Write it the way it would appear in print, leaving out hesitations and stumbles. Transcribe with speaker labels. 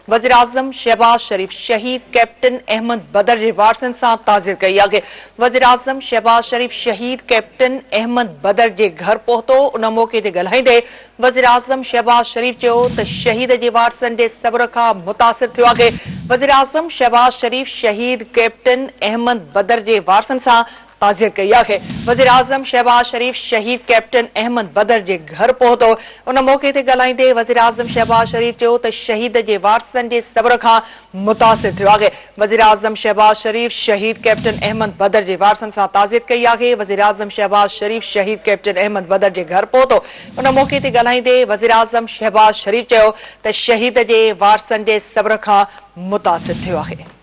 Speaker 1: वज़ीर आज़म शहबाज शरीफ शहीद कैप्टन अहमद बदर के वारसनि से ताज़ियत कई आहे। वज़ीर आज़म शहबाज शरीफ शहीद कैप्टन अहमद बदर के घर पहुतो। उन मौके ते ॻाल्हाईंदे वज़ीर आज़म शहबाज शरीफ चयो त शहीद के वारसनि जे सब्र खां मुतासिर थियो आहे। वज़ीर आज़म शहबाज शरीफ शहीद कैप्टन अहमद बदर के वारसनि से ताज़ियत कई आहे। वज़ीर आज़म शहबाज शरीफ शहीद कैप्टन अहमद बदर के घर पहुतो। उन मौके ते ॻाल्हाईंदे वज़ीर आज़म शहबाज शरीफ चयो त शहीद के वारसनि जे सब्र खां मुतासिर थियो आहे। वज़ीर आज़म शहबाज शरीफ शहीद कैप्टन अहमद बदर के वारसनि से ताज़ियत कई आहे। वज़ीर आज़म शहबाज शरीफ शहीद कैप्टन अहमद बदर के घर पहुतो। उन मौके ते ॻाल्हाईंदे वज़ीर आज़म शहबाज शरीफ चयो त शहीद के वारसनि जे सब्र खां मुतासिर थियो आहे।